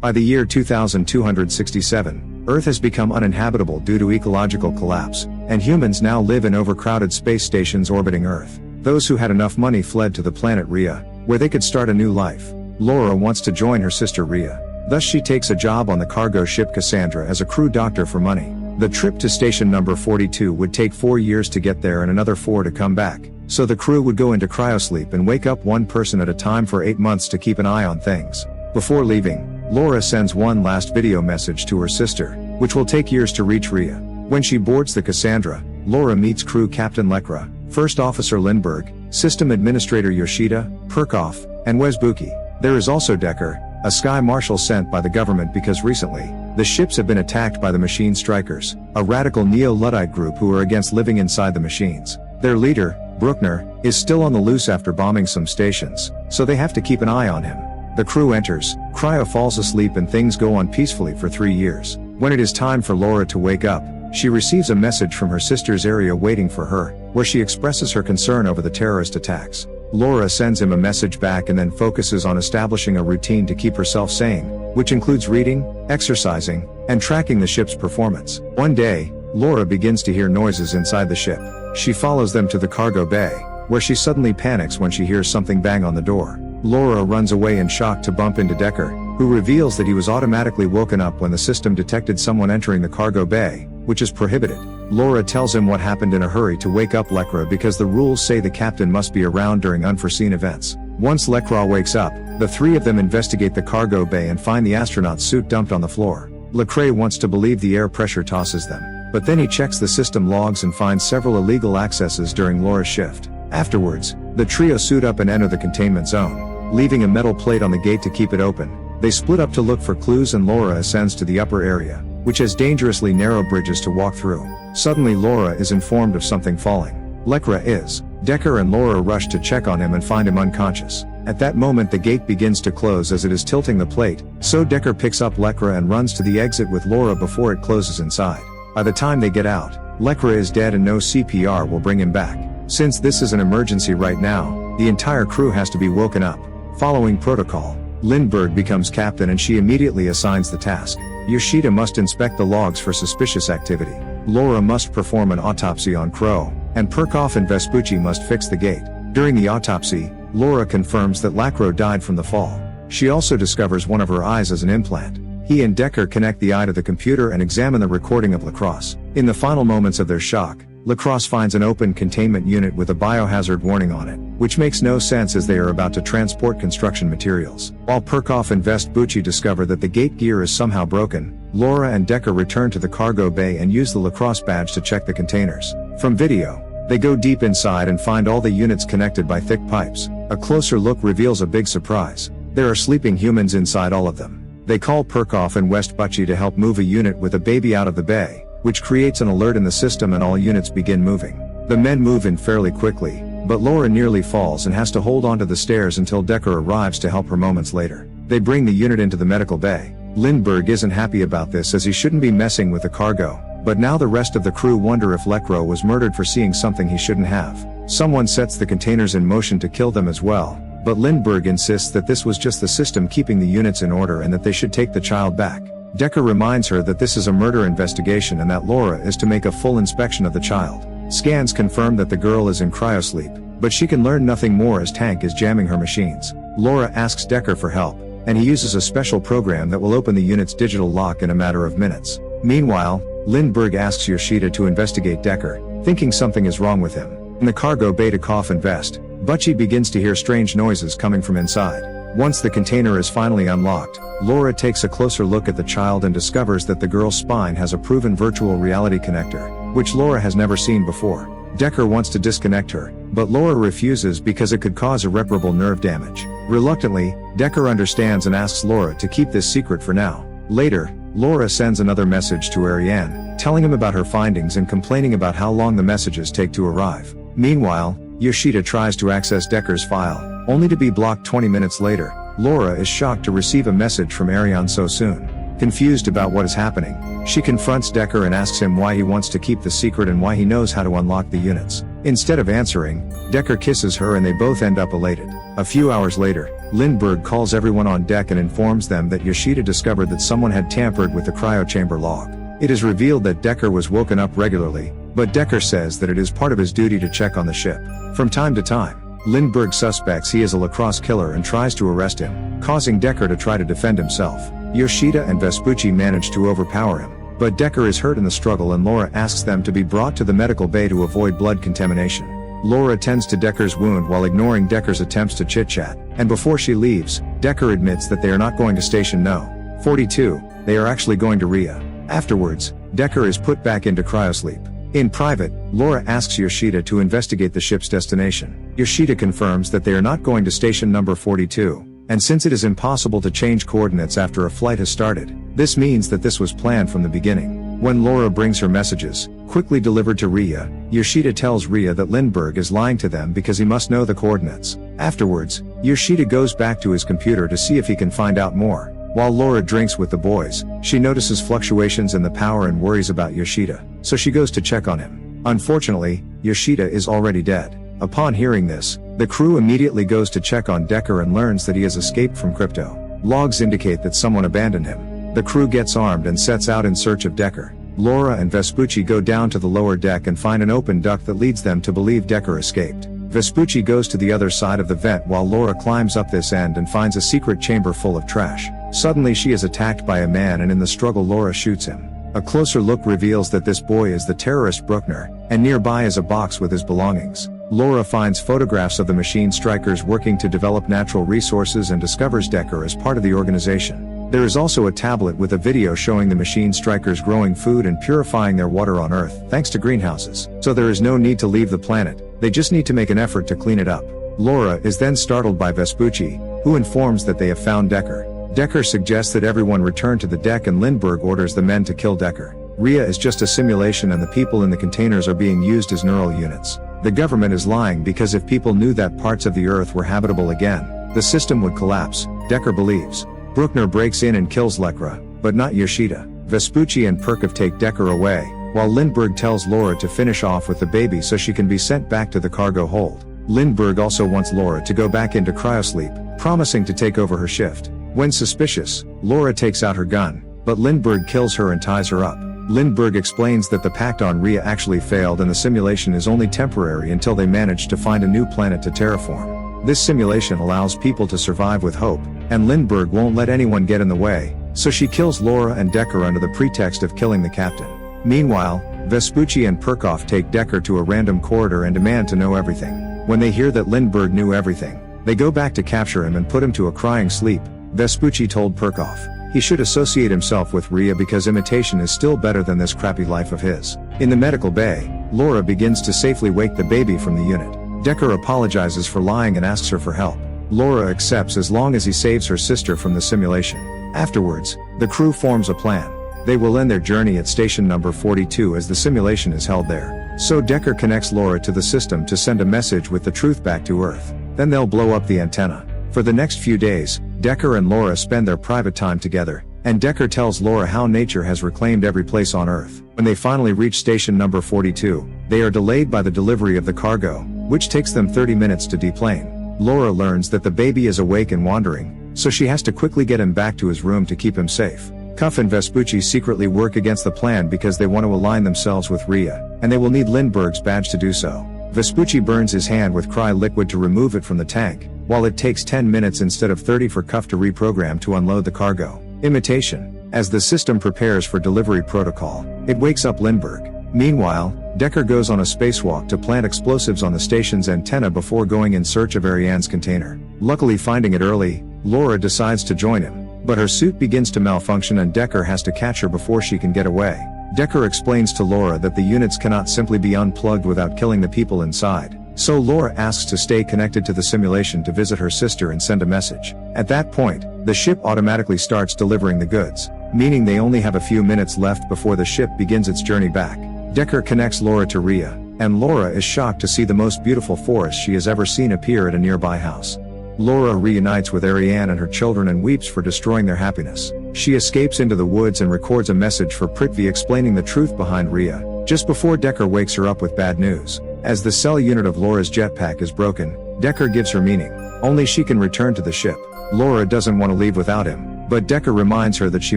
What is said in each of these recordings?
By the year 2267, Earth has become uninhabitable due to ecological collapse, and humans now live in overcrowded space stations orbiting Earth. Those who had enough money fled to the planet Rhea, where they could start a new life. Laura wants to join her sister Rhea. Thus she takes a job on the cargo ship Cassandra as a crew doctor for money. The trip to station number 42 would take 4 years to get there and another 4 to come back, so the crew would go into cryosleep and wake up one person at a time for 8 months to keep an eye on things. Before leaving, Laura sends one last video message to her sister, which will take years to reach Rhea. When she boards the Cassandra, Laura meets crew captain Lekra, First Officer Lindbergh, System Administrator Yoshida, Perkoff, and Wesbuki. There is also Decker, a sky marshal sent by the government because recently, the ships have been attacked by the Machine Strikers, a radical neo-Luddite group who are against living inside the machines. Their leader, Bruckner, is still on the loose after bombing some stations, so they have to keep an eye on him. The crew enters, Cryo falls asleep and things go on peacefully for 3 years. When it is time for Laura to wake up, she receives a message from her sister's area waiting for her, where she expresses her concern over the terrorist attacks. Laura sends him a message back and then focuses on establishing a routine to keep herself sane, which includes reading, exercising, and tracking the ship's performance. One day, Laura begins to hear noises inside the ship. She follows them to the cargo bay, where she suddenly panics when she hears something bang on the door. Laura runs away in shock to bump into Decker, who reveals that he was automatically woken up when the system detected someone entering the cargo bay, which is prohibited. Laura tells him what happened in a hurry to wake up Lekra because the rules say the captain must be around during unforeseen events. Once Lekra wakes up, the three of them investigate the cargo bay and find the astronaut's suit dumped on the floor. Lekra wants to believe the air pressure tosses them, but then he checks the system logs and finds several illegal accesses during Laura's shift. Afterwards, the trio suit up and enter the containment zone, leaving a metal plate on the gate to keep it open. They split up to look for clues and Laura ascends to the upper area, which has dangerously narrow bridges to walk through. Suddenly Laura is informed of something falling. Lekra is. Decker and Laura rush to check on him and find him unconscious. At that moment the gate begins to close as it is tilting the plate, so Decker picks up Lekra and runs to the exit with Laura before it closes inside. By the time they get out, Lekra is dead and no CPR will bring him back. Since this is an emergency right now, the entire crew has to be woken up. Following protocol, Lindbergh becomes captain and she immediately assigns the task. Yoshida must inspect the logs for suspicious activity. Laura must perform an autopsy on Crow, and Perkoff and Vespucci must fix the gate. During the autopsy, Laura confirms that Lacro died from the fall. She also discovers one of her eyes as an implant. He and Decker connect the eye to the computer and examine the recording of Lacrosse. In the final moments of their shock, Lacrosse finds an open containment unit with a biohazard warning on it, which makes no sense as they are about to transport construction materials. While Perkoff and Vespucci discover that the gate gear is somehow broken, Laura and Decker return to the cargo bay and use the Lacrosse badge to check the containers. From video, they go deep inside and find all the units connected by thick pipes. A closer look reveals a big surprise. There are sleeping humans inside all of them. They call Perkoff and Vespucci to help move a unit with a baby out of the bay, which creates an alert in the system and all units begin moving. The men move in fairly quickly, but Laura nearly falls and has to hold onto the stairs until Decker arrives to help her moments later. They bring the unit into the medical bay. Lindbergh isn't happy about this as he shouldn't be messing with the cargo, but now the rest of the crew wonder if Lekro was murdered for seeing something he shouldn't have. Someone sets the containers in motion to kill them as well, but Lindbergh insists that this was just the system keeping the units in order and that they should take the child back. Decker reminds her that this is a murder investigation and that Laura is to make a full inspection of the child. Scans confirm that the girl is in cryosleep, but she can learn nothing more as Tank is jamming her machines. Laura asks Decker for help, and he uses a special program that will open the unit's digital lock in a matter of minutes. Meanwhile, Lindbergh asks Yoshida to investigate Decker, thinking something is wrong with him. In the cargo bay to cough and vest, Butchie begins to hear strange noises coming from inside. Once the container is finally unlocked, Laura takes a closer look at the child and discovers that the girl's spine has a proven virtual reality connector, which Laura has never seen before. Decker wants to disconnect her, but Laura refuses because it could cause irreparable nerve damage. Reluctantly, Decker understands and asks Laura to keep this secret for now. Later, Laura sends another message to Ariane, telling him about her findings and complaining about how long the messages take to arrive. Meanwhile, Yoshida tries to access Decker's file, only to be blocked 20 minutes later. Laura is shocked to receive a message from Ariane so soon. Confused about what is happening, she confronts Decker and asks him why he wants to keep the secret and why he knows how to unlock the units. Instead of answering, Decker kisses her and they both end up elated. A few hours later, Lindbergh calls everyone on deck and informs them that Yoshida discovered that someone had tampered with the cryochamber log. It is revealed that Decker was woken up regularly, but Decker says that it is part of his duty to check on the ship. From time to time, Lindbergh suspects he is a lacrosse killer and tries to arrest him, causing Decker to try to defend himself. Yoshida and Vespucci manage to overpower him, but Decker is hurt in the struggle and Laura asks them to be brought to the medical bay to avoid blood contamination. Laura tends to Decker's wound while ignoring Decker's attempts to chit-chat, and before she leaves, Decker admits that they are not going to Station No. 42, they are actually going to Rhea. Afterwards, Decker is put back into cryosleep. In private, Laura asks Yoshida to investigate the ship's destination. Yoshida confirms that they are not going to Station number 42, and since it is impossible to change coordinates after a flight has started, this means that this was planned from the beginning. When Laura brings her messages, quickly delivered to Rhea, Yoshida tells Rhea that Lindbergh is lying to them because he must know the coordinates. Afterwards, Yoshida goes back to his computer to see if he can find out more. While Laura drinks with the boys, she notices fluctuations in the power and worries about Yoshida, so she goes to check on him. Unfortunately, Yoshida is already dead. Upon hearing this, the crew immediately goes to check on Decker and learns that he has escaped from crypto. Logs indicate that someone abandoned him. The crew gets armed and sets out in search of Decker. Laura and Vespucci go down to the lower deck and find an open duct that leads them to believe Decker escaped. Vespucci goes to the other side of the vent while Laura climbs up this end and finds a secret chamber full of trash. Suddenly she is attacked by a man and in the struggle Laura shoots him. A closer look reveals that this boy is the terrorist Bruckner, and nearby is a box with his belongings. Laura finds photographs of the machine strikers working to develop natural resources and discovers Decker as part of the organization. There is also a tablet with a video showing the machine strikers growing food and purifying their water on Earth thanks to greenhouses. So there is no need to leave the planet, they just need to make an effort to clean it up. Laura is then startled by Vespucci, who informs that they have found Decker. Decker suggests that everyone return to the deck and Lindbergh orders the men to kill Decker. Rhea is just a simulation and the people in the containers are being used as neural units. The government is lying because if people knew that parts of the Earth were habitable again, the system would collapse, Decker believes. Bruckner breaks in and kills Lekra, but not Yoshida. Vespucci and Perkov take Decker away, while Lindbergh tells Laura to finish off with the baby so she can be sent back to the cargo hold. Lindbergh also wants Laura to go back into cryosleep, promising to take over her shift. When suspicious, Laura takes out her gun, but Lindbergh kills her and ties her up. Lindbergh explains that the pact on Rhea actually failed and the simulation is only temporary until they manage to find a new planet to terraform. This simulation allows people to survive with hope, and Lindbergh won't let anyone get in the way, so she kills Laura and Decker under the pretext of killing the captain. Meanwhile, Vespucci and Perkov take Decker to a random corridor and demand to know everything. When they hear that Lindbergh knew everything, they go back to capture him and put him to a crying sleep. Vespucci told Perkov he should associate himself with Rhea because imitation is still better than this crappy life of his. In the medical bay, Laura begins to safely wake the baby from the unit. Decker apologizes for lying and asks her for help. Laura accepts as long as he saves her sister from the simulation. Afterwards, the crew forms a plan. They will end their journey at station number 42 as the simulation is held there. So Decker connects Laura to the system to send a message with the truth back to Earth. Then they'll blow up the antenna. For the next few days, Decker and Laura spend their private time together, and Decker tells Laura how nature has reclaimed every place on Earth. When they finally reach station number 42, they are delayed by the delivery of the cargo, which takes them 30 minutes to deplane. Laura learns that the baby is awake and wandering, so she has to quickly get him back to his room to keep him safe. Cuff and Vespucci secretly work against the plan because they want to align themselves with Rhea, and they will need Lindbergh's badge to do so. Vespucci burns his hand with cry liquid to remove it from the tank, while it takes 10 minutes instead of 30 for Cuff to reprogram to unload the cargo. Imitation. As the system prepares for delivery protocol, it wakes up Lindbergh. Meanwhile, Decker goes on a spacewalk to plant explosives on the station's antenna before going in search of Ariane's container. Luckily finding it early, Laura decides to join him, but her suit begins to malfunction and Decker has to catch her before she can get away. Decker explains to Laura that the units cannot simply be unplugged without killing the people inside, so Laura asks to stay connected to the simulation to visit her sister and send a message. At that point, the ship automatically starts delivering the goods, meaning they only have a few minutes left before the ship begins its journey back. Decker connects Laura to Rhea, and Laura is shocked to see the most beautiful forest she has ever seen appear at a nearby house. Laura reunites with Ariane and her children and weeps for destroying their happiness. She escapes into the woods and records a message for Prithvi explaining the truth behind Rhea, just before Decker wakes her up with bad news. As the cell unit of Laura's jetpack is broken, Decker gives her meaning. Only she can return to the ship. Laura doesn't want to leave without him, but Decker reminds her that she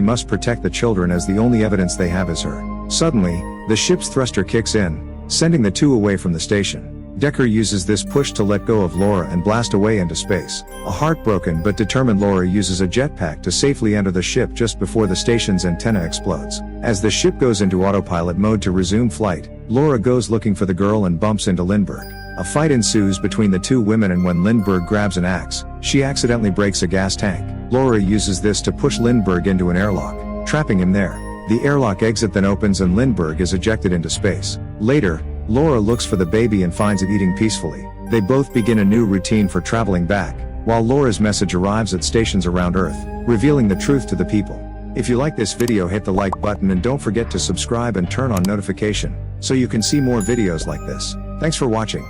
must protect the children as the only evidence they have is her. Suddenly, the ship's thruster kicks in, sending the two away from the station. Decker uses this push to let go of Laura and blast away into space. A heartbroken but determined Laura uses a jetpack to safely enter the ship just before the station's antenna explodes. As the ship goes into autopilot mode to resume flight, Laura goes looking for the girl and bumps into Lindbergh. A fight ensues between the two women, and when Lindbergh grabs an axe, she accidentally breaks a gas tank. Laura uses this to push Lindbergh into an airlock, trapping him there. The airlock exit then opens and Lindbergh is ejected into space. Later, Laura looks for the baby and finds it eating peacefully. They both begin a new routine for traveling back, while Laura's message arrives at stations around Earth, revealing the truth to the people. If you like this video, hit the like button and don't forget to subscribe and turn on notification, so you can see more videos like this. Thanks for watching.